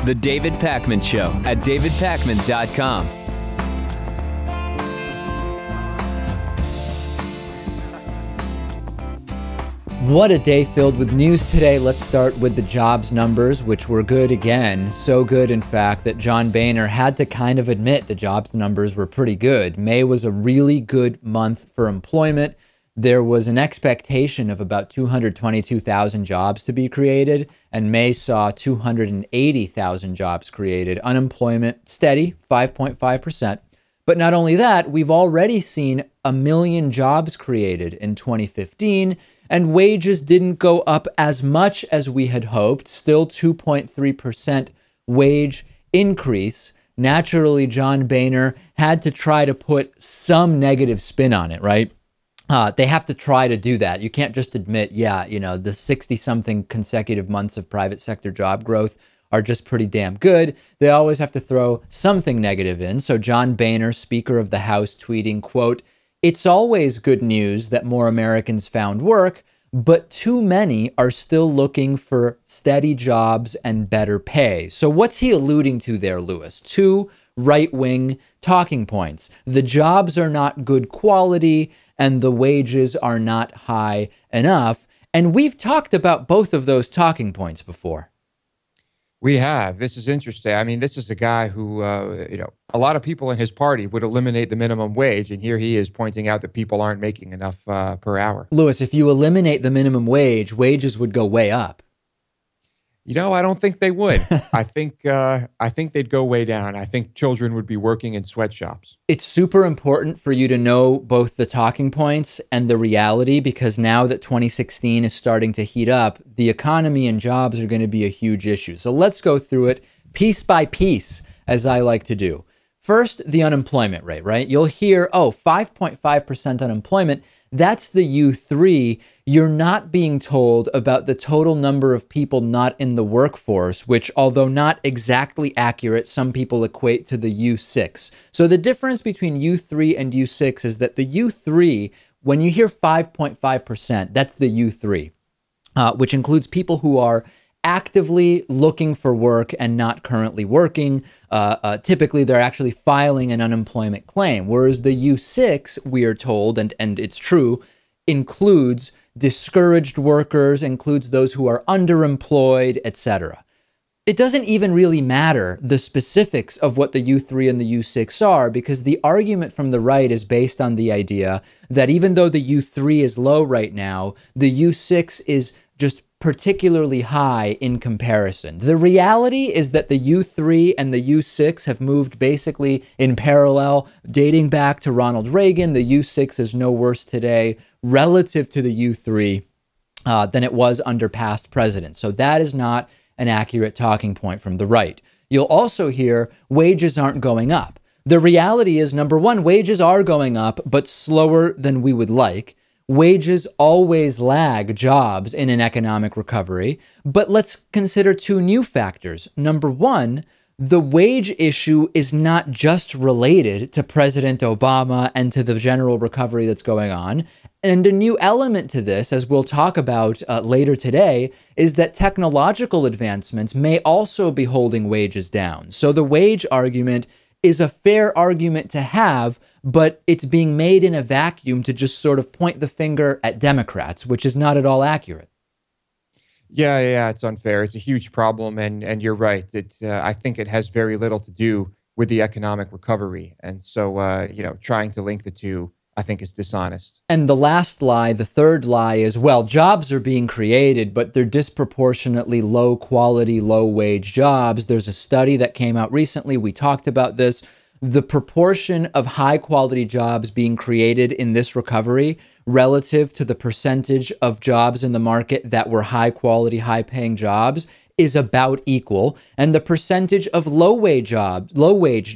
The David Pakman Show at davidpakman.com. What a day filled with news today. Let's start with the jobs numbers, which were good again. So good, in fact, that John Boehner had to kind of admit the jobs numbers were pretty good. May was a really good month for employment. There was an expectation of about 222,000 jobs to be created, and May saw 280,000 jobs created. Unemployment steady, 5.5%. But not only that, we've already seen 1 million jobs created in 2015, and wages didn't go up as much as we had hoped, still 2.3% wage increase. Naturally, John Boehner had to try to put some negative spin on it, right? They have to try to do that. You can't just admit, yeah, you know, the 60-something consecutive months of private sector job growth are just pretty damn good. They always have to throw something negative in. So John Boehner, Speaker of the House, tweeting, quote, "It's always good news that more Americans found work, but too many are still looking for steady jobs and better pay." So what's he alluding to there, Lewis? Two right-wing talking points. The jobs are not good quality and the wages are not high enough. And we've talked about both of those talking points before. We have. This is interesting. I mean, this is a guy who, a lot of people in his party would eliminate the minimum wage. And here he is pointing out that people aren't making enough per hour. Lewis, if you eliminate the minimum wage, wages would go way up. You know, I don't think they would. I think they'd go way down. I think children would be working in sweatshops. It's super important for you to know both the talking points and the reality, because now that 2016 is starting to heat up, the economy and jobs are going to be a huge issue. So let's go through it piece by piece, as I like to do. First, the unemployment rate, right? You'll hear, 5.5% unemployment. That's the U3. You're not being told about the total number of people not in the workforce, which, although not exactly accurate, some people equate to the U6. So the difference between U3 and U6 is that the U3, when you hear 5.5%, that's the U3, which includes people who are actively looking for work and not currently working. Typically, they're actually filing an unemployment claim, whereas the U6, we are told, and it's true, includes discouraged workers, includes those who are underemployed, etc. It doesn't even really matter the specifics of what the U3 and the U6 are, because the argument from the right is based on the idea that even though the U3 is low right now, the U6 is just particularly high in comparison. The reality is that the U3 and the U6 have moved basically in parallel, dating back to Ronald Reagan. The U6 is no worse today relative to the U3 than it was under past presidents. So that is not an accurate talking point from the right. You'll also hear wages aren't going up. The reality is, number one, wages are going up, but slower than we would like. Wages always lag jobs in an economic recovery. But let's consider two new factors. Number one, the wage issue is not just related to President Obama and to the general recovery that's going on. And a new element to this, as we'll talk about later today, is that technological advancements may also be holding wages down. So the wage argument is a fair argument to have, but it's being made in a vacuum to just sort of point the finger at Democrats, which is not at all accurate. Yeah, it's unfair. It's a huge problem, and you're right. I think it has very little to do with the economic recovery, and so trying to link the two, I think, is dishonest. And the last lie, the third lie, is, well, jobs are being created, but they're disproportionately low quality, low wage jobs. There's a study that came out recently. We talked about this. The proportion of high quality jobs being created in this recovery relative to the percentage of jobs in the market that were high quality, high paying jobs is about equal. And the percentage of low wage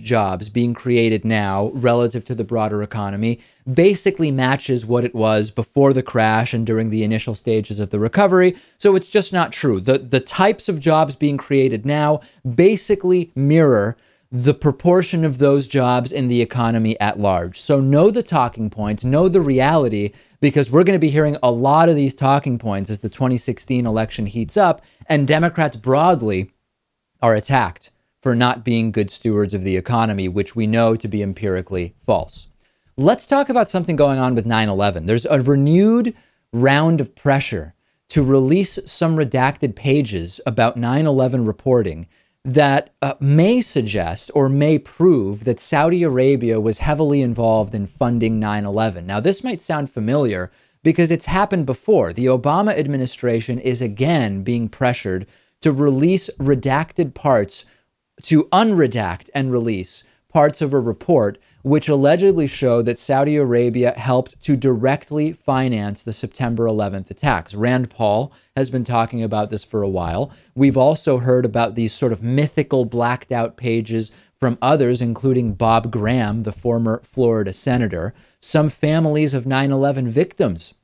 jobs being created now relative to the broader economy basically matches what it was before the crash and during the initial stages of the recovery. So it's just not true. The types of jobs being created now basically mirror the proportion of those jobs in the economy at large. So know the talking points, know the reality, because we're going to be hearing a lot of these talking points as the 2016 election heats up, and Democrats broadly are attacked for not being good stewards of the economy, which we know to be empirically false. Let's talk about something going on with 9/11. There's a renewed round of pressure to release some redacted pages about 9/11 reporting that may suggest or may prove that Saudi Arabia was heavily involved in funding 9/11. Now, this might sound familiar because it's happened before. The Obama administration is again being pressured to release redacted parts, to unredact and release parts of a report which allegedly show that Saudi Arabia helped to directly finance the September 11th attacks. Rand Paul has been talking about this for a while. We've also heard about these sort of mythical blacked out pages from others, including Bob Graham, the former Florida senator. Some families of 9/11 victims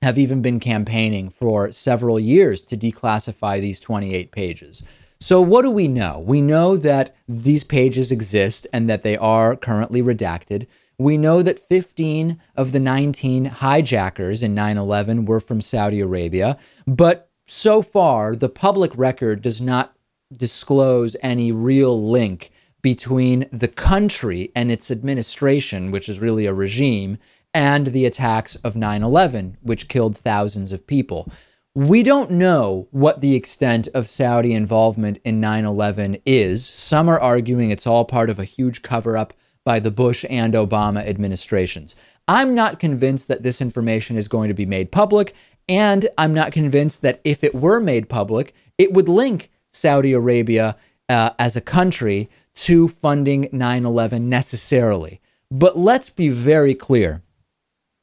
have even been campaigning for several years to declassify these 28 pages. So what do we know? We know that these pages exist and that they are currently redacted. We know that 15 of the 19 hijackers in 9/11 were from Saudi Arabia. But so far, the public record does not disclose any real link between the country and its administration, which is really a regime, and the attacks of 9/11, which killed thousands of people. We don't know what the extent of Saudi involvement in 9/11 is. Some are arguing it's all part of a huge cover-up by the Bush and Obama administrations. I'm not convinced that this information is going to be made public, and I'm not convinced that if it were made public, it would link Saudi Arabia as a country to funding 9/11 necessarily. But let's be very clear.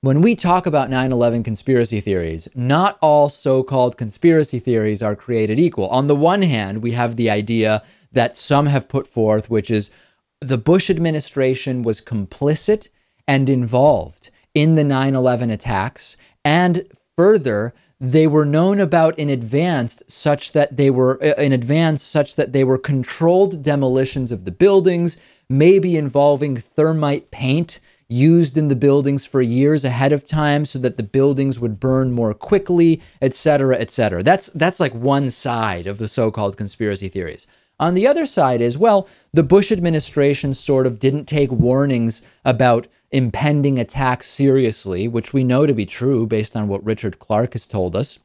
When we talk about 9/11 conspiracy theories, not all so-called conspiracy theories are created equal. On the one hand, we have the idea that some have put forth, which is the Bush administration was complicit and involved in the 9/11 attacks, and further, they were known about in advance such that they were controlled demolitions of the buildings, maybe involving thermite paint used in the buildings for years ahead of time so that the buildings would burn more quickly, etc., etc. That's like one side of the so-called conspiracy theories. On the other side is, well, the Bush administration sort of didn't take warnings about impending attacks seriously, which we know to be true based on what Richard Clarke has told us.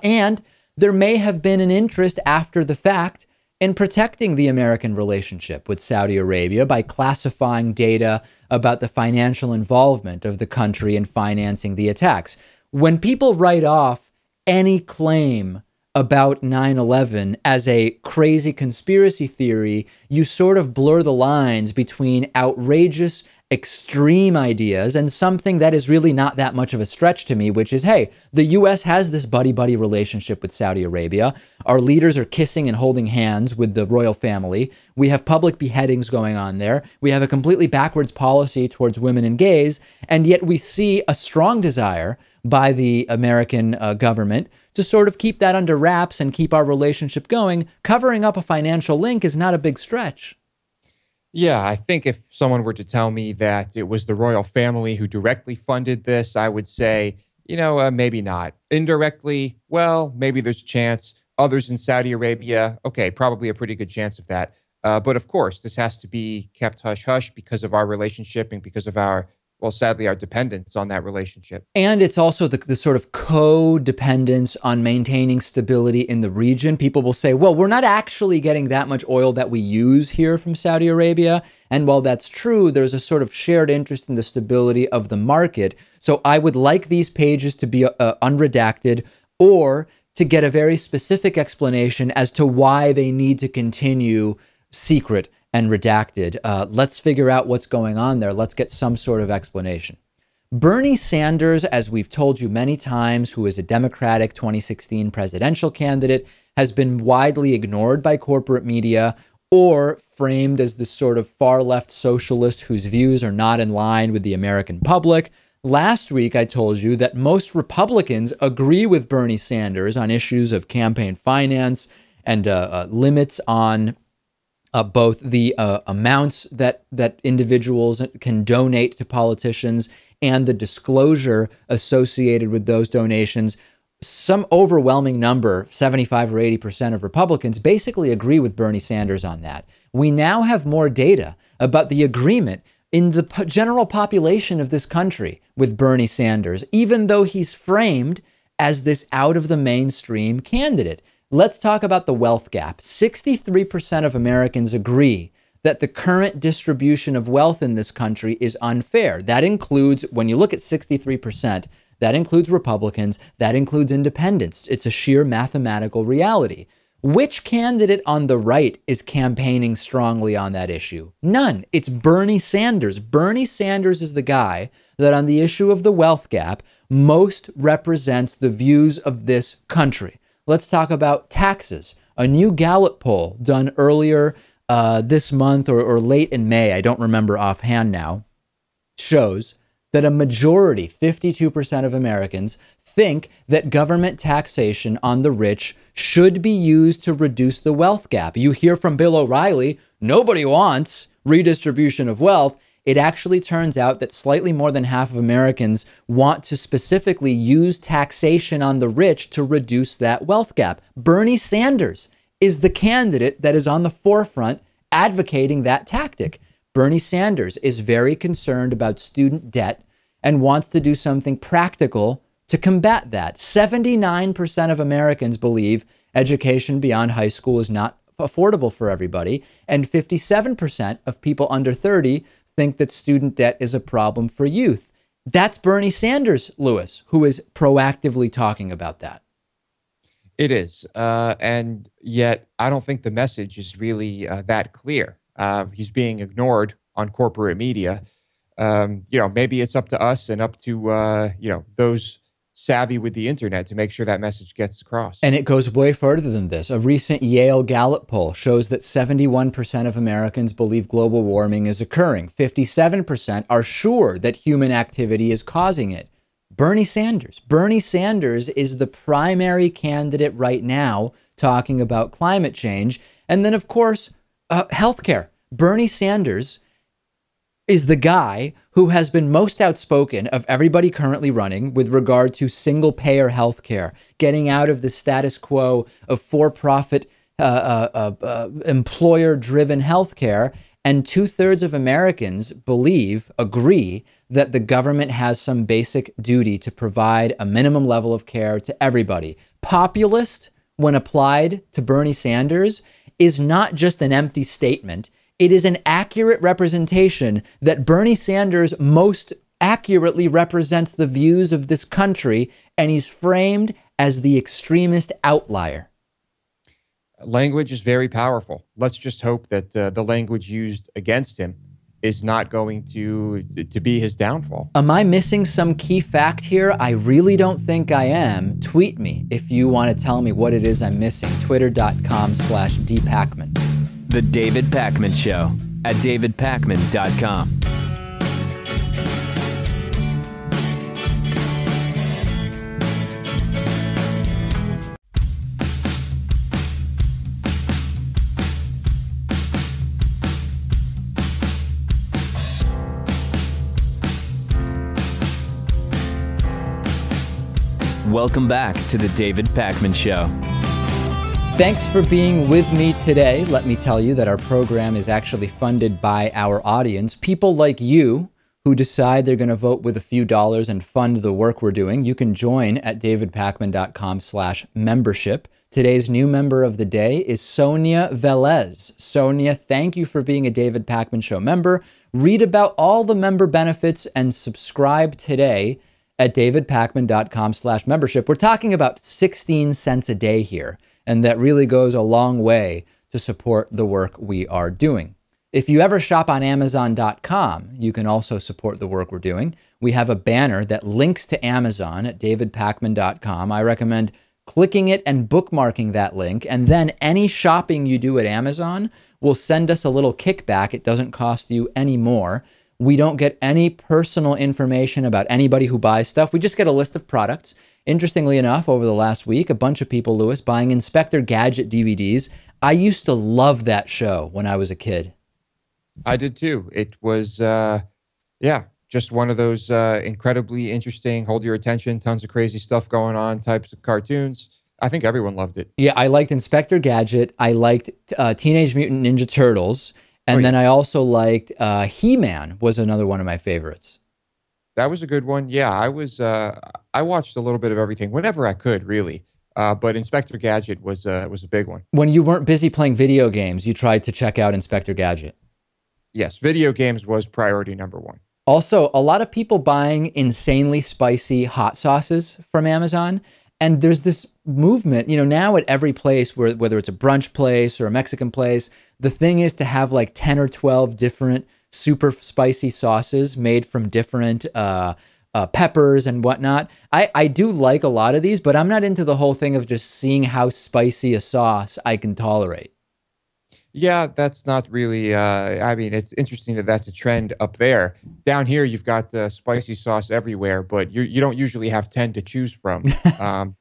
And there may have been an interest after the fact in protecting the American relationship with Saudi Arabia by classifying data about the financial involvement of the country in financing the attacks. When people write off any claim about 9/11 as a crazy conspiracy theory, you sort of blur the lines between outrageous, extreme ideas and something that is really not that much of a stretch to me, which is, hey, the US has this buddy-buddy relationship with Saudi Arabia. Our leaders are kissing and holding hands with the royal family. We have public beheadings going on there. We have a completely backwards policy towards women and gays, and yet we see a strong desire by the American government to sort of keep that under wraps and keep our relationship going. Covering up a financial link is not a big stretch. Yeah, I think if someone were to tell me that it was the royal family who directly funded this, I would say, maybe not. Indirectly, well, maybe there's a chance. Others in Saudi Arabia, okay, probably a pretty good chance of that. But of course, this has to be kept hush-hush because of our relationship and because of sadly, our dependence on that relationship. And it's also the sort of codependence on maintaining stability in the region. People will say, well, we're not actually getting that much oil that we use here from Saudi Arabia. And while that's true, there's a sort of shared interest in the stability of the market. So I would like these pages to be unredacted, or to get a very specific explanation as to why they need to continue secret and redacted. Let's figure out what's going on there. Let's get some sort of explanation. Bernie Sanders, as we've told you many times, who is a Democratic 2016 presidential candidate, has been widely ignored by corporate media or framed as this sort of far-left socialist whose views are not in line with the American public. Last week, I told you that most Republicans agree with Bernie Sanders on issues of campaign finance and limits on both the amounts that individuals can donate to politicians and the disclosure associated with those donations. some overwhelming number, 75 or 80% of Republicans basically agree with Bernie Sanders on that. We now have more data about the agreement in the general population of this country with Bernie Sanders, even though he's framed as this out of the mainstream candidate. Let's talk about the wealth gap. 63% of Americans agree that the current distribution of wealth in this country is unfair. That includes, when you look at 63%, that includes Republicans, that includes independents. It's a sheer mathematical reality. Which candidate on the right is campaigning strongly on that issue? None. It's Bernie Sanders. Bernie Sanders is the guy that on the issue of the wealth gap most represents the views of this country. Let's talk about taxes. A new Gallup poll done earlier this month or late in May, I don't remember offhand now, shows that a majority, 52% of Americans, think that government taxation on the rich should be used to reduce the wealth gap. You hear from Bill O'Reilly, nobody wants redistribution of wealth. It actually turns out that slightly more than half of Americans want to specifically use taxation on the rich to reduce that wealth gap. Bernie Sanders is the candidate that is on the forefront advocating that tactic. Bernie Sanders is very concerned about student debt and wants to do something practical to combat that. 79% of Americans believe education beyond high school is not affordable for everybody, and 57% of people under 30 think that student debt is a problem for youth. That's Bernie Sanders, Lewis, who is proactively talking about that. It is. And yet I don't think the message is really that clear. He's being ignored on corporate media. Maybe it's up to us and up to, those savvy with the internet to make sure that message gets across. And it goes way further than this. A recent Yale Gallup poll shows that 71% of Americans believe global warming is occurring. 57% are sure that human activity is causing it. Bernie Sanders. Bernie Sanders is the primary candidate right now talking about climate change. And then, of course, healthcare. Bernie Sanders is the guy who has been most outspoken of everybody currently running with regard to single-payer healthcare, getting out of the status quo of for-profit, employer-driven healthcare. And 2/3 of Americans agree that the government has some basic duty to provide a minimum level of care to everybody. Populist, when applied to Bernie Sanders, is not just an empty statement. It is an accurate representation that Bernie Sanders most accurately represents the views of this country, and he's framed as the extremist outlier. Language is very powerful. Let's just hope that the language used against him is not going to be his downfall. Am I missing some key fact here? I really don't think I am. Tweet me if you want to tell me what it is I'm missing. Twitter.com/dpacman. The David Pakman Show at davidpakman.com. Welcome back to the David Pakman Show. Thanks for being with me today. Let me tell you that our program is actually funded by our audience, people like you who decide they're going to vote with a few dollars and fund the work we're doing. You can join at davidpakman.com/membership. Today's new member of the day is Sonia Velez. Sonia, thank you for being a David Pakman Show member. Read about all the member benefits and subscribe today at davidpakman.com/membership. We're talking about 16 cents a day here, and that really goes a long way to support the work we are doing. If you ever shop on Amazon.com, you can also support the work we're doing. We have a banner that links to Amazon at davidpakman.com. I recommend clicking it and bookmarking that link, and then any shopping you do at Amazon will send us a little kickback. It doesn't cost you any more. We don't get any personal information about anybody who buys stuff. We just get a list of products. Interestingly enough, over the last week, a bunch of people, Lewis, buying Inspector Gadget DVDs. I used to love that show when I was a kid. I did too. It was, just one of those incredibly interesting, hold your attention, tons of crazy stuff going on types of cartoons. I think everyone loved it. Yeah, I liked Inspector Gadget. I liked Teenage Mutant Ninja Turtles. And then I also liked He-Man was another one of my favorites. That was a good one. Yeah, I watched a little bit of everything whenever I could, really. But Inspector Gadget was a big one. When you weren't busy playing video games, you tried to check out Inspector Gadget. Yes, video games was priority number one. Also, a lot of people buying insanely spicy hot sauces from Amazon. And there's this movement, you know, now at every place, whether it's a brunch place or a Mexican place, the thing is to have like 10 or 12 different super spicy sauces made from different peppers and whatnot. I do like a lot of these, but I'm not into the whole thing of just seeing how spicy a sauce I can tolerate. Yeah, that's not really, I mean, it's interesting that that's a trend up there. Down here, you've got spicy sauce everywhere, but you don't usually have 10 to choose from.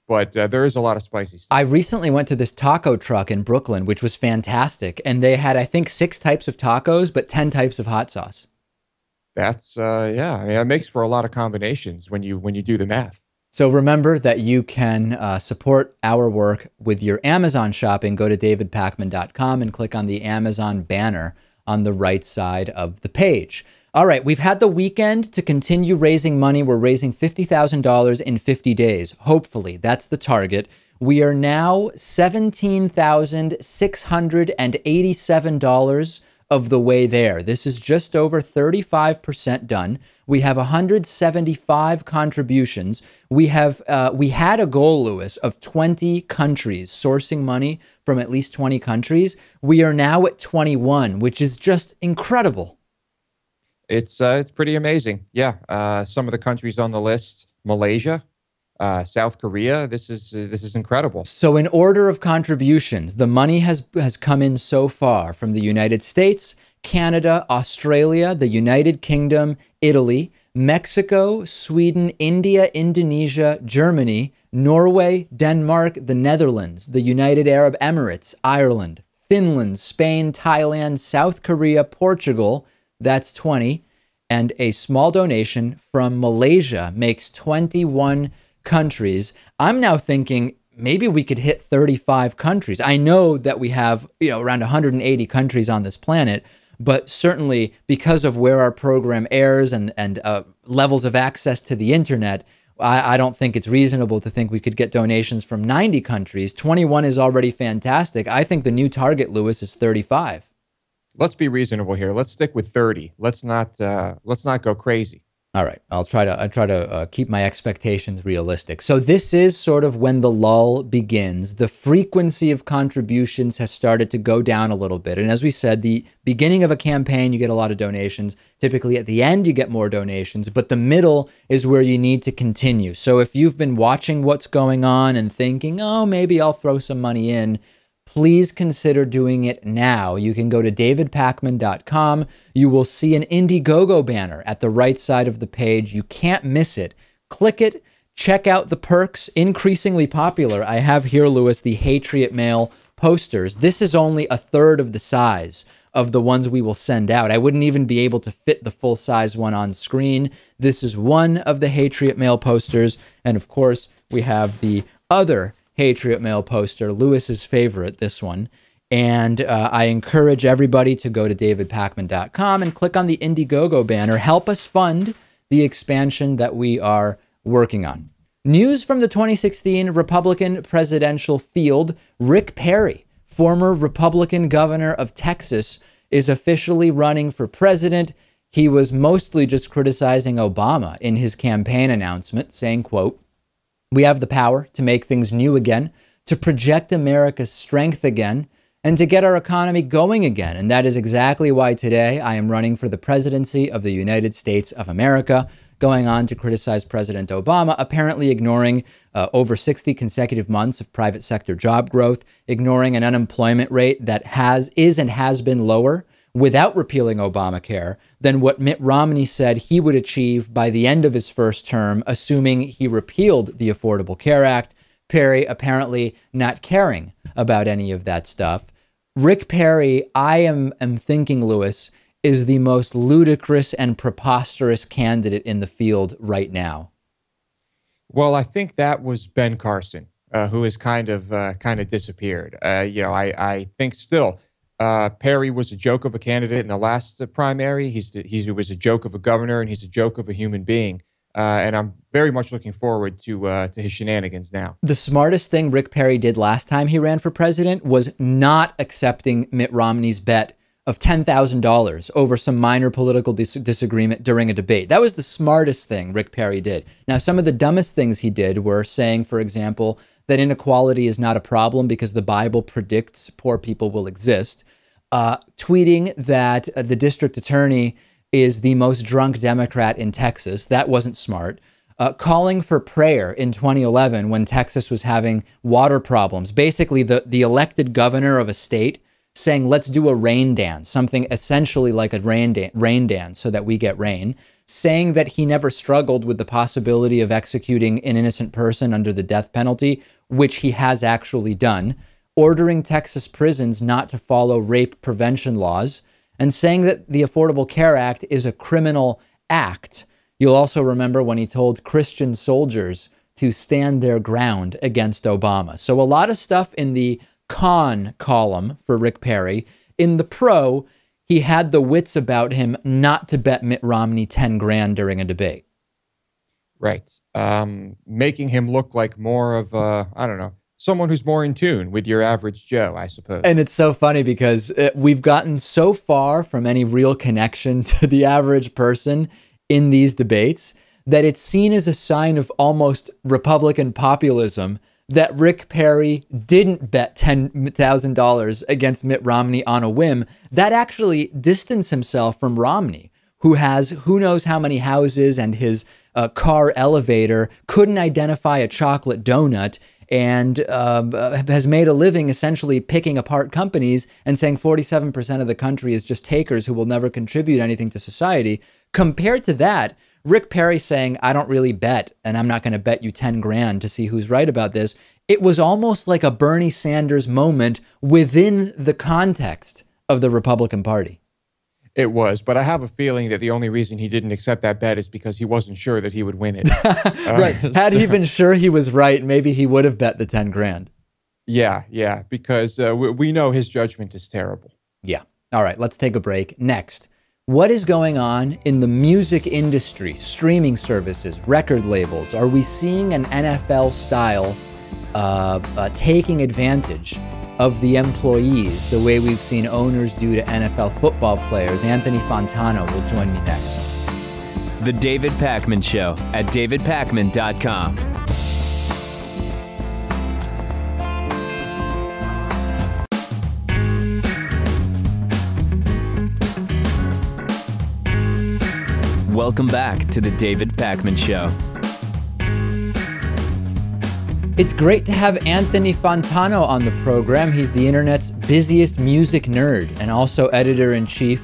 But there is a lot of spicy stuff. I recently went to this taco truck in Brooklyn, which was fantastic. And they had, I think, 6 types of tacos, but 10 types of hot sauce. That's, yeah, I mean, it makes for a lot of combinations when you do the math. So remember that you can support our work with your Amazon shopping. Go to davidpakman.com and click on the Amazon banner on the right side of the page. All right, we've had the weekend to continue raising money. We're raising $50,000 in 50 days. Hopefully, that's the target. We are now $17,687 of the way there. This is just over 35% done. We have 175 contributions. We had a goal, Lewis, of 20 countries sourcing money from at least 20 countries. We are now at 21, which is just incredible. It's pretty amazing. Yeah, some of the countries on the list: Malaysia, South Korea. This is incredible. So in order of contributions, the money has come in so far from the United States, Canada, Australia, the United Kingdom, Italy, Mexico, Sweden, India, Indonesia, Germany, Norway, Denmark, the Netherlands, the United Arab Emirates, Ireland, Finland, Spain, Thailand, South Korea, Portugal. That's 20. And a small donation from Malaysia makes 21 countries. I'm now thinking maybe we could hit 35 countries. I know that we have, around 180 countries on this planet, but certainly because of where our program airs and levels of access to the internet, I don't think it's reasonable to think we could get donations from 90 countries. 21 is already fantastic. I think the new target, Lewis, is 35. Let's be reasonable here. Let's stick with 30. Let's not go crazy. All right, I'll try to keep my expectations realistic. So this is sort of when the lull begins. The frequency of contributions has started to go down a little bit. And as we said, the beginning of a campaign, you get a lot of donations. Typically at the end, you get more donations, but the middle is where you need to continue. So if you've been watching what's going on and thinking, oh, maybe I'll throw some money in, please consider doing it now. You can go to davidpakman.com. You will see an Indiegogo banner at the right side of the page. You can't miss it. Click it. Check out the perks. Increasingly popular. I have here, Lewis, the Patriot Mail posters. This is only a third of the size of the ones we will send out. I wouldn't even be able to fit the full-size one on screen. This is one of the Patriot Mail posters. And of course, we have the other Patriot Mail poster, Lewis's favorite, this one. And I encourage everybody to go to davidpakman.com and click on the Indiegogo banner. Help us fund the expansion that we are working on. News from the 2016 Republican presidential field: Rick Perry, former Republican governor of Texas, is officially running for president. He was mostly just criticizing Obama in his campaign announcement, saying, quote, "We have the power to make things new again, to project America's strength again, and to get our economy going again. And that is exactly why today I am running for the presidency of the United States of America," going on to criticize President Obama, apparently ignoring over 60 consecutive months of private sector job growth, ignoring an unemployment rate that is and has been lower without repealing Obamacare than what Mitt Romney said he would achieve by the end of his first term, assuming he repealed the Affordable Care Act. Perry apparently not caring about any of that stuff. Rick Perry, I am thinking, Lewis, is the most ludicrous and preposterous candidate in the field right now? Well, I think that was Ben Carson, who has kind of disappeared. I think still Perry was a joke of a candidate in the last primary. He was a joke of a governor, and he's a joke of a human being. And I'm very much looking forward to his shenanigans now. The smartest thing Rick Perry did last time he ran for president was not accepting Mitt Romney's bet of $10,000 over some minor political disagreement during a debate. That was the smartest thing Rick Perry did. Now, some of the dumbest things he did were saying, for example, that inequality is not a problem because the Bible predicts poor people will exist. Tweeting that the district attorney is the most drunk Democrat in Texas. That wasn't smart. Calling for prayer in 2011 when Texas was having water problems. Basically, the elected governor of a state saying, let's do a rain dance, something essentially like a rain dance so that we get rain, saying that he never struggled with the possibility of executing an innocent person under the death penalty, which he has actually done, ordering Texas prisons not to follow rape prevention laws, and saying that the Affordable Care Act is a criminal act. You'll also remember when he told Christian soldiers to stand their ground against Obama. So a lot of stuff in the con column for Rick Perry. In the pro, he had the wits about him not to bet Mitt Romney 10 grand during a debate. Right. Making him look like more of I don't know, someone who's more in tune with your average Joe, I suppose. And it's so funny because we've gotten so far from any real connection to the average person in these debates that it's seen as a sign of almost Republican populism that Rick Perry didn't bet $10,000 against Mitt Romney on a whim. That actually distanced himself from Romney, who has who knows how many houses and his car elevator, couldn't identify a chocolate donut, and has made a living essentially picking apart companies and saying 47% of the country is just takers who will never contribute anything to society. Compared to that, Rick Perry saying, I don't really bet, and I'm not going to bet you 10 grand to see who's right about this. It was almost like a Bernie Sanders moment within the context of the Republican Party. It was, but I have a feeling that the only reason he didn't accept that bet is because he wasn't sure that he would win it. Right. Had he been sure he was right, maybe he would have bet the 10 grand. Yeah, because we know his judgment is terrible. Yeah. All right, let's take a break. Next, what is going on in the music industry, streaming services, record labels? Are we seeing an NFL style taking advantage of the employees the way we've seen owners do to NFL football players? Anthony Fantano will join me next. The David Pakman Show at davidpakman.com. Welcome back to the David Pakman Show. It's great to have Anthony Fantano on the program. He's the internet's busiest music nerd and also editor-in-chief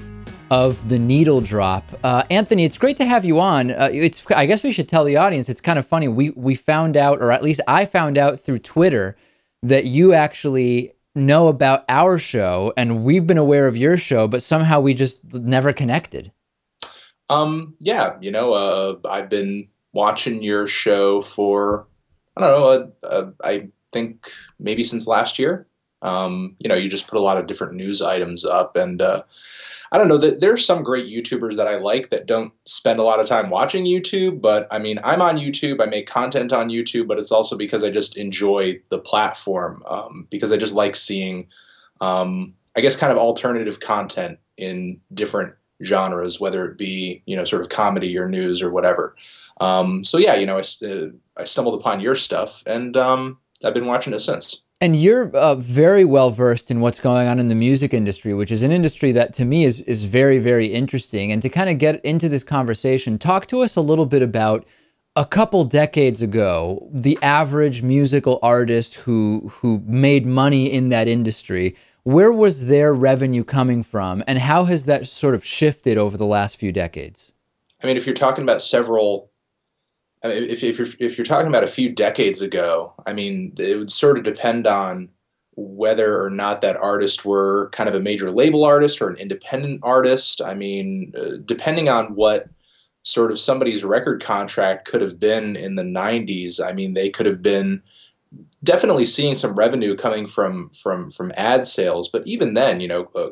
of The Needle Drop. Anthony, it's great to have you on. I guess we should tell the audience, it's kind of funny. We found out, or at least I found out through Twitter, that you actually know about our show, and we've been aware of your show, but somehow we just never connected. Yeah, I've been watching your show for, I don't know, I think maybe since last year. You just put a lot of different news items up, and I don't know, there's some great YouTubers that I like that don't spend a lot of time watching YouTube, but I mean, I'm on YouTube, I make content on YouTube, but it's also because I just enjoy the platform, because I just like seeing, I guess, kind of alternative content in different genres, whether it be, sort of comedy or news or whatever. So yeah, I stumbled upon your stuff, and I've been watching it since. And you're very well versed in what's going on in the music industry, which is an industry that to me is very, very interesting. And to kind of get into this conversation, talk to us a little bit about a couple decades ago, the average musical artist who made money in that industry. Where was their revenue coming from, and how has that sort of shifted over the last few decades? I mean, if you're talking about if you're talking about a few decades ago, I mean, it would sort of depend on whether or not that artist were kind of a major label artist or an independent artist. I mean, depending on what sort of somebody's record contract could have been in the 90s, I mean, they could have been definitely seeing some revenue coming from ad sales, but even then,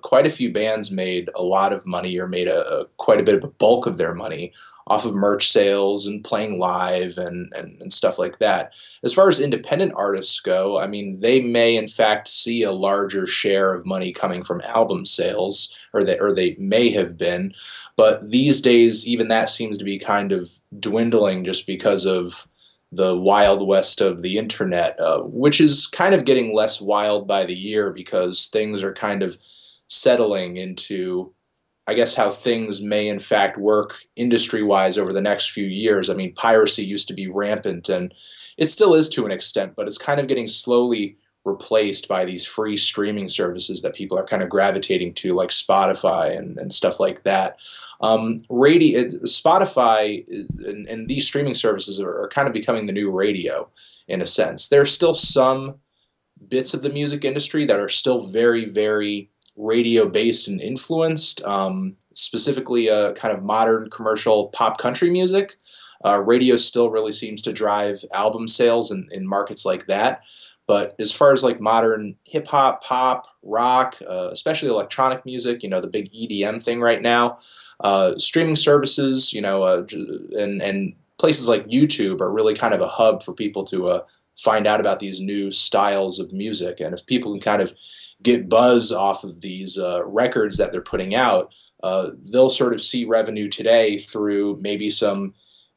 quite a few bands made a lot of money, or made quite a bit of a bulk of their money off of merch sales and playing live and stuff like that. As far as independent artists go, I mean, they may in fact see a larger share of money coming from album sales, or they may have been, but these days even that seems to be kind of dwindling just because of the wild west of the internet, which is kind of getting less wild by the year because things are kind of settling into, I guess, how things may in fact work industry-wise over the next few years. I mean, piracy used to be rampant, and it still is to an extent, but it's kind of getting slowly replaced by these free streaming services that people are kind of gravitating to, like Spotify and stuff like that. Spotify and these streaming services are kind of becoming the new radio in a sense. There are still some bits of the music industry that are still very, very radio-based and influenced, specifically kind of modern commercial pop country music. Radio still really seems to drive album sales in markets like that. But as far as like modern hip hop, pop, rock, especially electronic music, the big EDM thing right now, streaming services, and places like YouTube are really kind of a hub for people to find out about these new styles of music. And if people can kind of get buzz off of these records that they're putting out, they'll sort of see revenue today through maybe some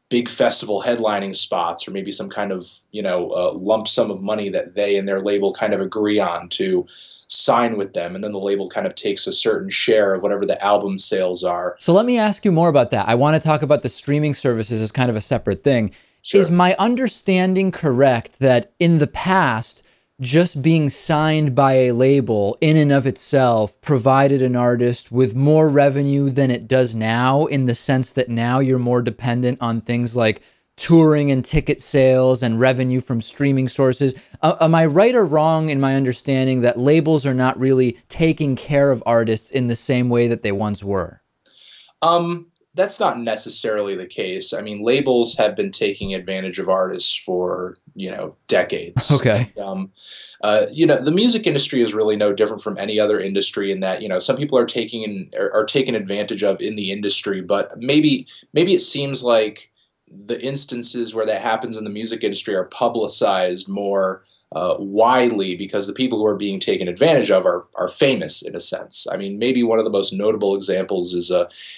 big festival headlining spots, or maybe some kind of, lump sum of money that they and their label kind of agree on to sign with them. And then the label kind of takes a certain share of whatever the album sales are. So let me ask you more about that. I want to talk about the streaming services as kind of a separate thing. Sure. Is my understanding correct that in the past, just being signed by a label in and of itself provided an artist with more revenue than it does now, in the sense that now you're more dependent on things like touring and ticket sales and revenue from streaming sources? Am I right or wrong in my understanding that labels are not really taking care of artists in the same way that they once were? That's not necessarily the case. I mean, labels have been taking advantage of artists for, decades. Okay. The music industry is really no different from any other industry in that, some people are taken advantage of in the industry, but maybe it seems like the instances where that happens in the music industry are publicized more widely because the people who are being taken advantage of are famous in a sense. I mean, maybe one of the most notable examples is,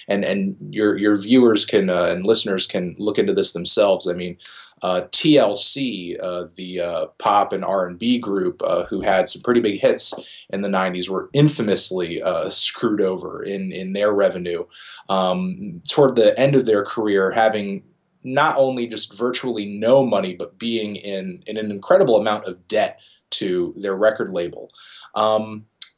and your viewers can and listeners can look into this themselves. I mean, TLC, the pop and R&B group who had some pretty big hits in the 90s, were infamously screwed over in their revenue toward the end of their career, having not only just virtually no money, but being in an incredible amount of debt to their record label.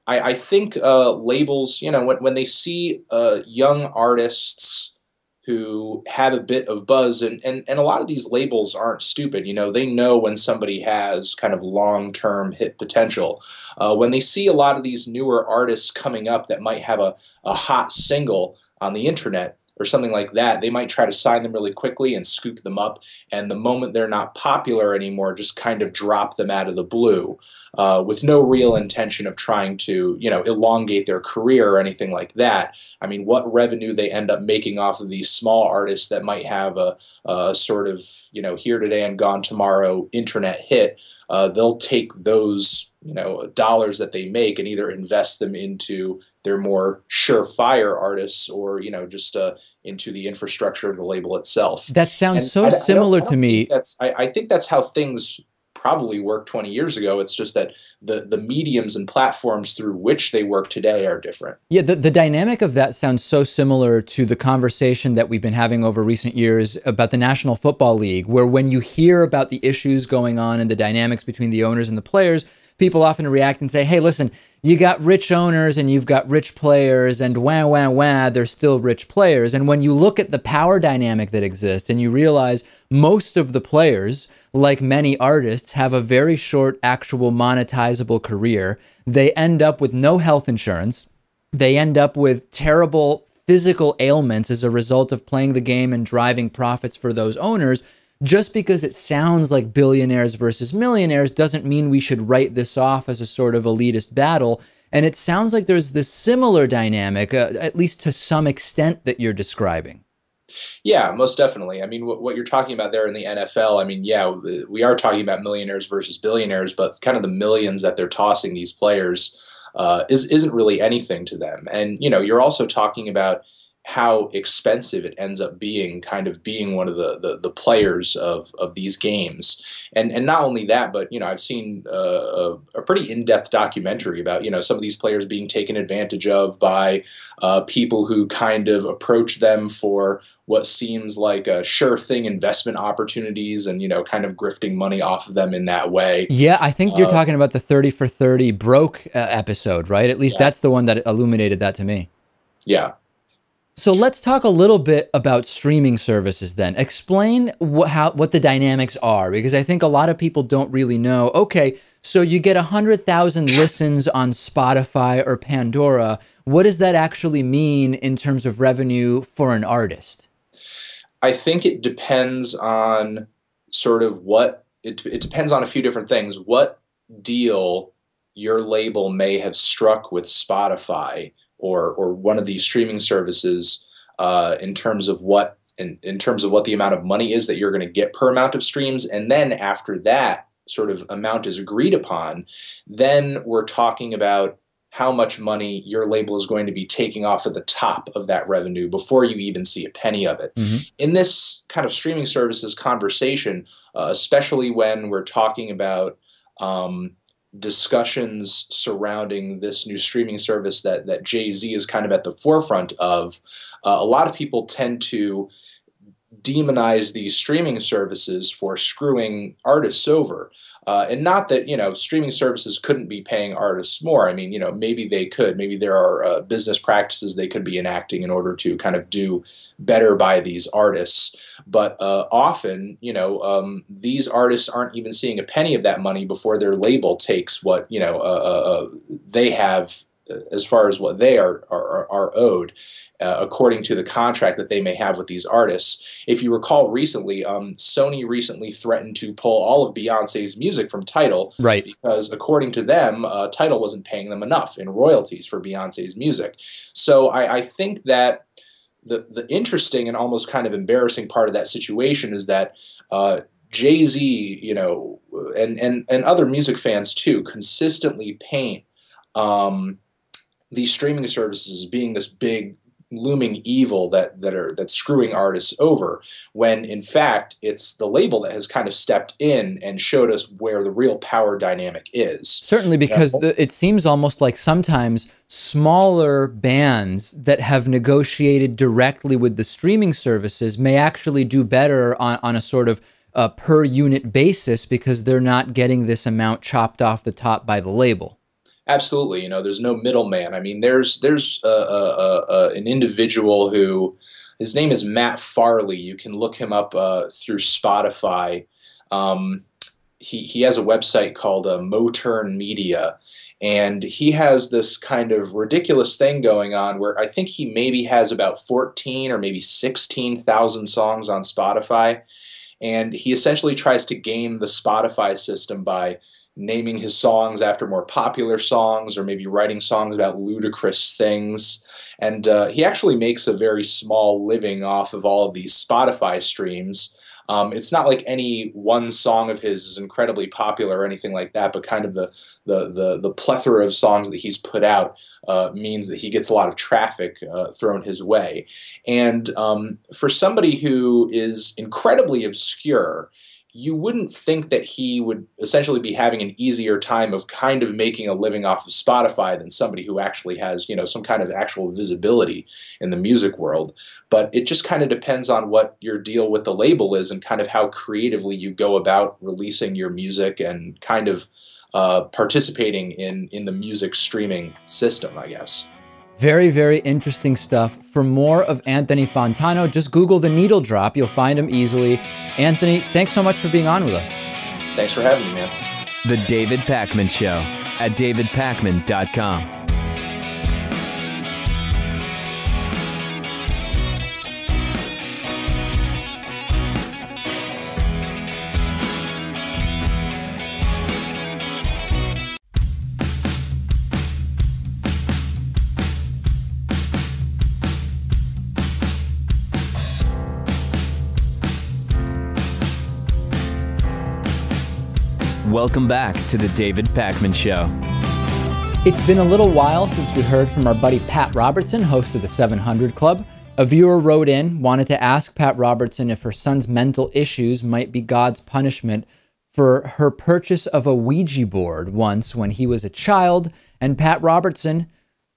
I think labels, when they see young artists who have a bit of buzz, and a lot of these labels aren't stupid, they know when somebody has kind of long-term hit potential. When they see a lot of these newer artists coming up that might have a hot single on the internet, or something like that, they might try to sign them really quickly and scoop them up, and the moment they're not popular anymore, just kind of drop them out of the blue, with no real intention of trying to, elongate their career or anything like that. I mean, what revenue they end up making off of these small artists that might have a sort of, here today and gone tomorrow internet hit, they'll take those dollars that they make and either invest them into their more surefire artists, or just into the infrastructure of the label itself. That sounds so similar to me. I think that's how things probably worked 20 years ago. It's just that the mediums and platforms through which they work today are different. Yeah, the dynamic of that sounds so similar to the conversation that we've been having over recent years about the National Football League, where when you hear about the issues going on and the dynamics between the owners and the players, people often react and say, hey, listen, you got rich owners and you've got rich players, and wah, wah, wah, they're still rich players. And when you look at the power dynamic that exists and you realize most of the players, like many artists, have a very short actual monetizable career, they end up with no health insurance. They end up with terrible physical ailments as a result of playing the game and driving profits for those owners. Just because it sounds like billionaires versus millionaires doesn't mean we should write this off as a sort of elitist battle. And it sounds like there's this similar dynamic, at least to some extent, that you're describing. Yeah, most definitely. I mean, what you're talking about there in the NFL, I mean, yeah, we are talking about millionaires versus billionaires, but kind of the millions that they're tossing these players isn't really anything to them. And, you know, you're also talking about how expensive it ends up being, kind of being one of the players of these games. And not only that, but, you know, I've seen a pretty in-depth documentary about, you know, some of these players being taken advantage of by people who kind of approach them for what seems like a sure thing investment opportunities, and, you know, kind of grifting money off of them in that way. Yeah, I think you're talking about the 30 for 30 broke episode, right? At least that's the one that illuminated that to me. Yeah. So let's talk a little bit about streaming services then. Explain what the dynamics are, because I think a lot of people don't really know. Okay, so you get 100,000 listens on Spotify or Pandora. What does that actually mean in terms of revenue for an artist? I think it depends on sort of it depends on a few different things. What deal your label may have struck with Spotify or one of these streaming services in terms of what the amount of money is that you're going to get per amount of streams. And then after that sort of amount is agreed upon, then we're talking about how much money your label is going to be taking off of the top of that revenue before you even see a penny of it. Mm-hmm. In this kind of streaming services conversation, especially when we're talking about discussions surrounding this new streaming service that Jay-Z is kind of at the forefront of, a lot of people tend to demonize these streaming services for screwing artists over. And not that, you know, streaming services couldn't be paying artists more. I mean, you know, maybe they could. Maybe there are business practices they could be enacting in order to kind of do better by these artists. But often, you know, these artists aren't even seeing a penny of that money before their label takes what, you know, they have as far as what they are owed. According to the contract that they may have with these artists. If you recall recently, Sony recently threatened to pull all of Beyonce's music from Tidal, right? Because according to them, Tidal wasn't paying them enough in royalties for Beyonce's music. So I think that the interesting and almost kind of embarrassing part of that situation is that Jay-Z, you know, and other music fans too, consistently paint these streaming services as being this big looming evil that's screwing artists over, when in fact it's the label that has kind of stepped in and showed us where the real power dynamic is. Certainly, because it seems almost like sometimes smaller bands that have negotiated directly with the streaming services may actually do better on a sort of per unit basis because they're not getting this amount chopped off the top by the label. Absolutely, you know, there's no middleman. I mean, there's an individual who, his name is Matt Farley. You can look him up through Spotify. He has a website called Moturn Media, and he has this kind of ridiculous thing going on where I think he maybe has about 14 or maybe 16,000 songs on Spotify, and he essentially tries to game the Spotify system by naming his songs after more popular songs, or maybe writing songs about ludicrous things. And he actually makes a very small living off of all of these Spotify streams. It's not like any one song of his is incredibly popular or anything like that, but kind of the plethora of songs that he's put out means that he gets a lot of traffic thrown his way. And for somebody who is incredibly obscure, you wouldn't think that he would essentially be having an easier time of kind of making a living off of Spotify than somebody who actually has, you know, some kind of actual visibility in the music world. But it just kind of depends on what your deal with the label is and kind of how creatively you go about releasing your music and kind of participating in the music streaming system, I guess. Very, very interesting stuff. For more of Anthony Fantano, just Google The Needle Drop. You'll find him easily. Anthony, thanks so much for being on with us. Thanks for having me, man. The David Pakman Show at davidpakman.com. Welcome back to the David Pakman Show. It's been a little while since we heard from our buddy Pat Robertson, host of the 700 Club. A viewer wrote in, wanted to ask Pat Robertson if her son's mental issues might be God's punishment for her purchase of a Ouija board once when he was a child. And Pat Robertson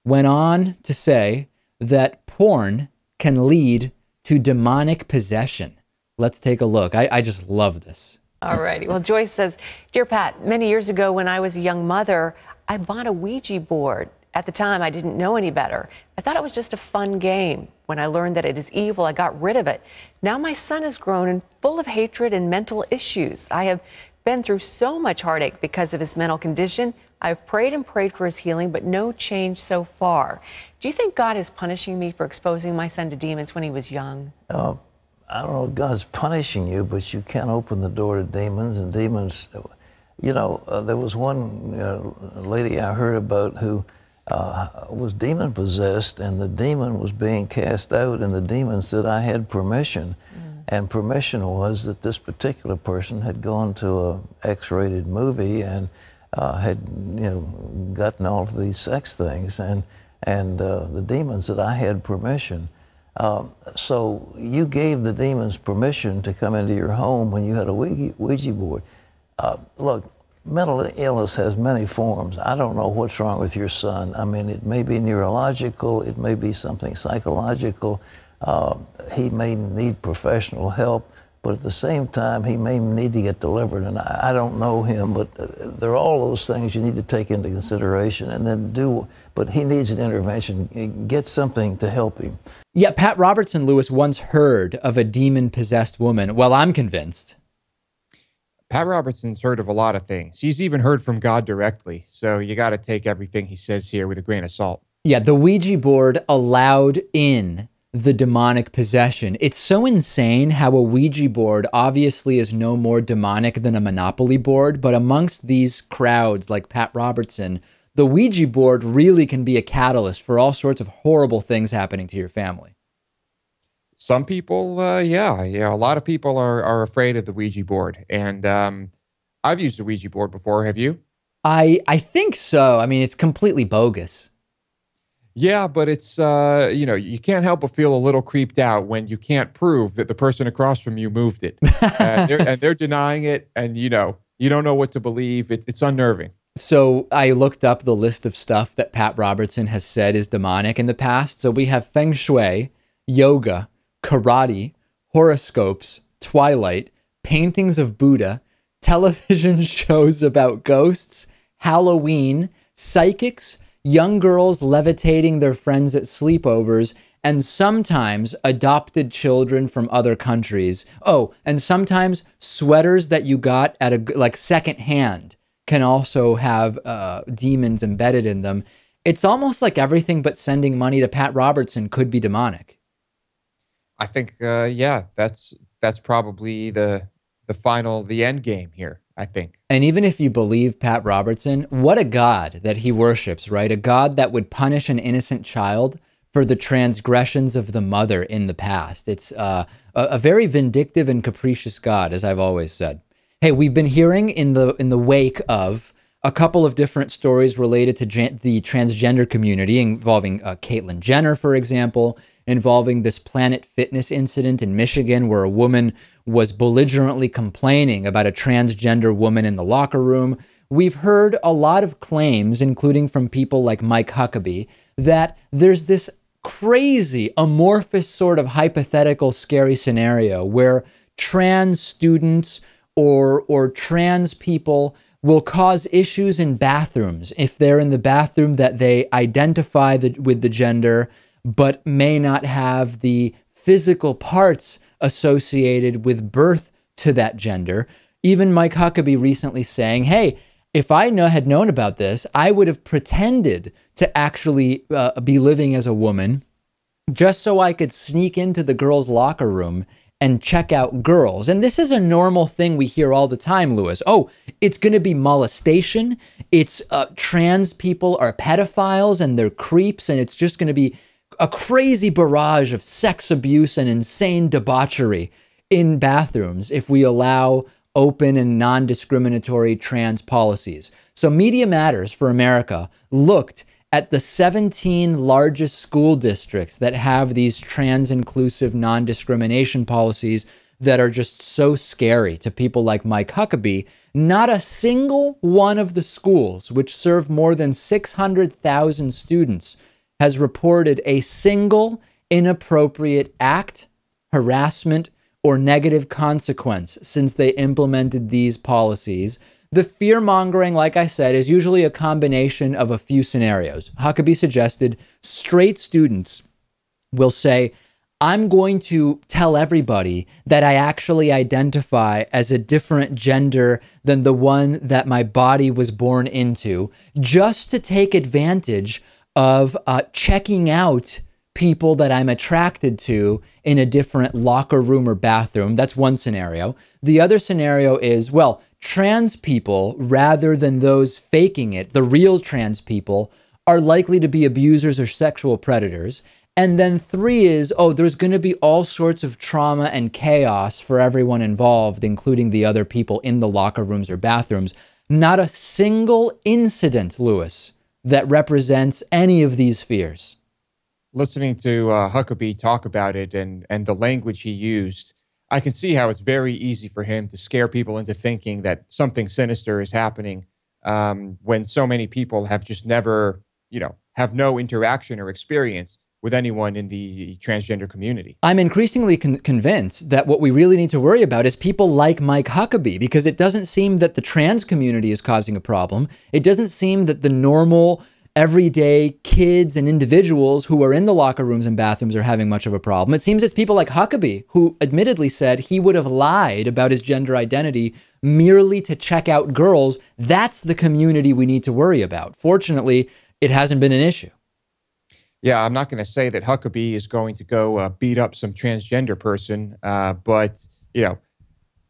went on to say that porn can lead to demonic possession. Let's take a look. I just love this. All righty. Well, Joyce says, Dear Pat, many years ago when I was a young mother, I bought a Ouija board. At the time, I didn't know any better. I thought it was just a fun game. When I learned that it is evil, I got rid of it. Now my son is grown and full of hatred and mental issues. I have been through so much heartache because of his mental condition. I've prayed and prayed for his healing, but no change so far. Do you think God is punishing me for exposing my son to demons when he was young? I don't know if God's punishing you, but you can't open the door to demons, and demons, you know, there was one lady I heard about who was demon possessed, and the demon was being cast out, and the demon said, I had permission. And permission was that this particular person had gone to a X-rated movie and had, you know, gotten all of these sex things, and the demon said, I had permission. So you gave the demons permission to come into your home when you had a Ouija board. Look, mental illness has many forms. I don't know what's wrong with your son. I mean, it may be neurological, it may be something psychological. He may need professional help, but at the same time, he may need to get delivered. And I don't know him, but there are all those things you need to take into consideration and then do. But he needs an intervention. Get something to help him. Yeah, Pat Robertson, Lewis, once heard of a demon-possessed woman. Well, I'm convinced. Pat Robertson's heard of a lot of things. He's even heard from God directly. So you got to take everything he says here with a grain of salt. Yeah, the Ouija board allowed in the demonic possession. It's so insane how a Ouija board obviously is no more demonic than a Monopoly board, but amongst these crowds like Pat Robertson, the Ouija board really can be a catalyst for all sorts of horrible things happening to your family. Some people, yeah, a lot of people are afraid of the Ouija board. And I've used a Ouija board before. Have you? I think so. I mean, it's completely bogus. Yeah, but it's, you know, you can't help but feel a little creeped out when you can't prove that the person across from you moved it. And they're denying it, and, you know, you don't know what to believe. It's unnerving. So I looked up the list of stuff that Pat Robertson has said is demonic in the past. So we have feng shui, yoga, karate, horoscopes, Twilight, paintings of Buddha, television shows about ghosts, Halloween, psychics, young girls levitating their friends at sleepovers, and sometimes adopted children from other countries. Oh, and sometimes sweaters that you got at a, like, secondhand can also have demons embedded in them. It's almost like everything but sending money to Pat Robertson could be demonic. I think, yeah, that's probably the end game here, I think. And even if you believe Pat Robertson, what a God that he worships, right? A God that would punish an innocent child for the transgressions of the mother in the past. It's a very vindictive and capricious God, as I've always said. Hey, we've been hearing in the wake of a couple of different stories related to the transgender community involving Caitlyn Jenner, for example, involving this Planet Fitness incident in Michigan where a woman was belligerently complaining about a transgender woman in the locker room. We've heard a lot of claims, including from people like Mike Huckabee, that there's this crazy, amorphous sort of hypothetical scary scenario where trans students or trans people will cause issues in bathrooms if they're in the bathroom that they identify with the gender, but may not have the physical parts associated with birth to that gender. Even Mike Huckabee recently saying, hey, if I had known about this, I would have pretended to actually be living as a woman just so I could sneak into the girls' locker room and check out girls. And this is a normal thing we hear all the time, Lewis. Oh, it's going to be molestation. It's trans people are pedophiles and they're creeps. And it's just going to be a crazy barrage of sex abuse and insane debauchery in bathrooms if we allow open and non-discriminatory trans policies. So Media Matters for America looked at the 17 largest school districts that have these trans-inclusive non-discrimination policies that are just so scary to people like Mike Huckabee. Not a single one of the schools, which serve more than 600,000 students, has reported a single inappropriate act, harassment, or negative consequence since they implemented these policies. The fear-mongering, like I said, is usually a combination of a few scenarios. Huckabee suggested straight students will say, I'm going to tell everybody that I actually identify as a different gender than the one that my body was born into, just to take advantage of checking out people that I'm attracted to in a different locker room or bathroom. That's one scenario. The other scenario is, well, trans people, rather than those faking it, the real trans people, are likely to be abusers or sexual predators. And then three is, oh, there's going to be all sorts of trauma and chaos for everyone involved, including the other people in the locker rooms or bathrooms. Not a single incident, Lewis, that represents any of these fears. Listening to Huckabee talk about it and the language he used, I can see how it's very easy for him to scare people into thinking that something sinister is happening when so many people have just never, have no interaction or experience with anyone in the transgender community. I'm increasingly convinced that what we really need to worry about is people like Mike Huckabee, because it doesn't seem that the trans community is causing a problem. It doesn't seem that the normal everyday kids and individuals who are in the locker rooms and bathrooms are having much of a problem. It seems it's people like Huckabee, who admittedly said he would have lied about his gender identity merely to check out girls. That's the community we need to worry about. Fortunately, it hasn't been an issue. Yeah, I'm not going to say that Huckabee is going to go beat up some transgender person, but,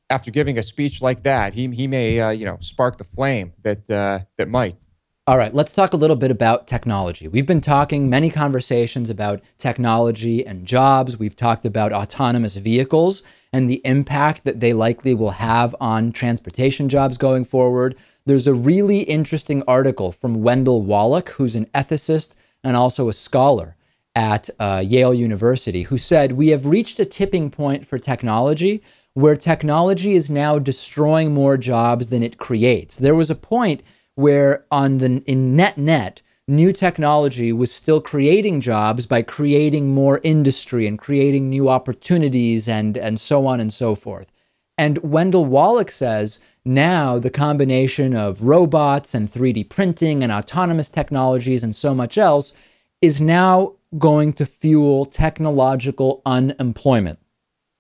after giving a speech like that, he may, spark the flame that might. All right, let's talk a little bit about technology. We've been talking many conversations about technology and jobs. We've talked about autonomous vehicles and the impact that they likely will have on transportation jobs going forward. There's a really interesting article from Wendell Wallach, who's an ethicist and also a scholar at Yale University, who said, we have reached a tipping point for technology where technology is now destroying more jobs than it creates. There was a point where in net, new technology was still creating jobs by creating more industry and creating new opportunities and so on and so forth. And Wendell Wallach says now the combination of robots and 3D printing and autonomous technologies and so much else is now going to fuel technological unemployment.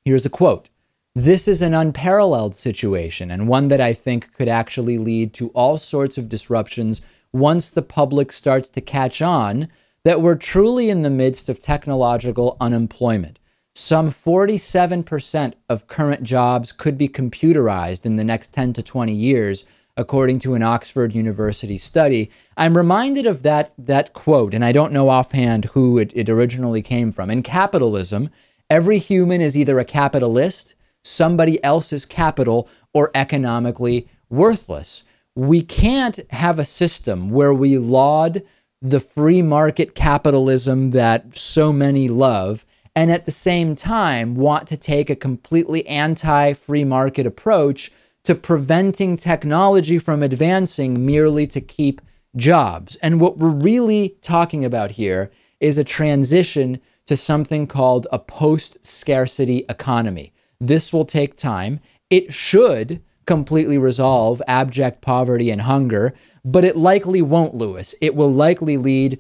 Here's a quote. This is an unparalleled situation, and one that I think could actually lead to all sorts of disruptions once the public starts to catch on that we're truly in the midst of technological unemployment. Some 47% of current jobs could be computerized in the next 10 to 20 years, according to an Oxford University study. I'm reminded of that quote, and I don't know offhand who it originally came from. In capitalism, every human is either a capitalist, somebody else's capital, or economically worthless. We can't have a system where we laud the free market capitalism that so many love and at the same time want to take a completely anti-free market approach to preventing technology from advancing merely to keep jobs. And what we're really talking about here is a transition to something called a post-scarcity economy. This will take time. It should completely resolve abject poverty and hunger, but it likely won't, Lewis. It will likely lead,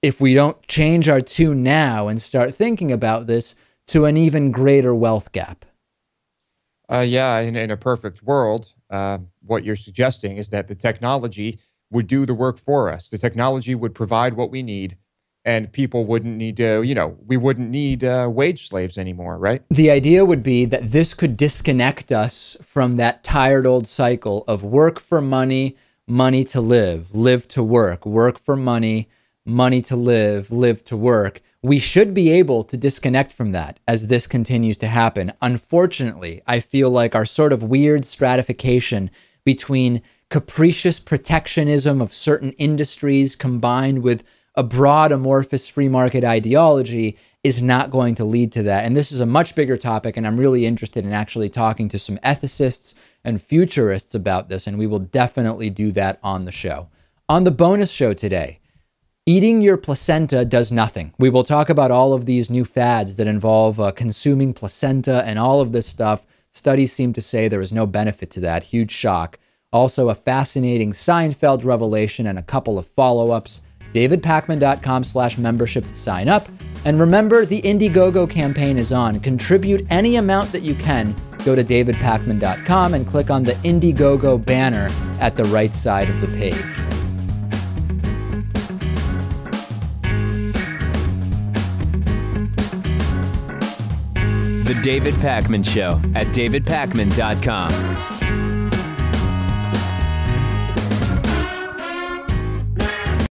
if we don't change our tune now and start thinking about this, to an even greater wealth gap. Yeah, in a perfect world, what you're suggesting is that the technology would do the work for us. The technology would provide what we need, and people wouldn't need to, we wouldn't need wage slaves anymore, right? The idea would be that this could disconnect us from that tired old cycle of work for money, money to live, live to work for money, money to live to work. We should be able to disconnect from that as this continues to happen. Unfortunately, I feel like our sort of weird stratification between capricious protectionism of certain industries combined with a broad amorphous free market ideology is not going to lead to that. And this is a much bigger topic, and I'm really interested in actually talking to some ethicists and futurists about this, and we will definitely do that on the show. On the bonus show today, eating your placenta does nothing. We will talk about all of these new fads that involve consuming placenta and all of this stuff. Studies seem to say there is no benefit to that. Huge shock. Also, a fascinating Seinfeld revelation and a couple of follow-ups. davidpakman.com/membership to sign up. And remember, the Indiegogo campaign is on. Contribute any amount that you can. Go to davidpakman.com and click on the Indiegogo banner at the right side of the page. The David Pakman Show at davidpakman.com.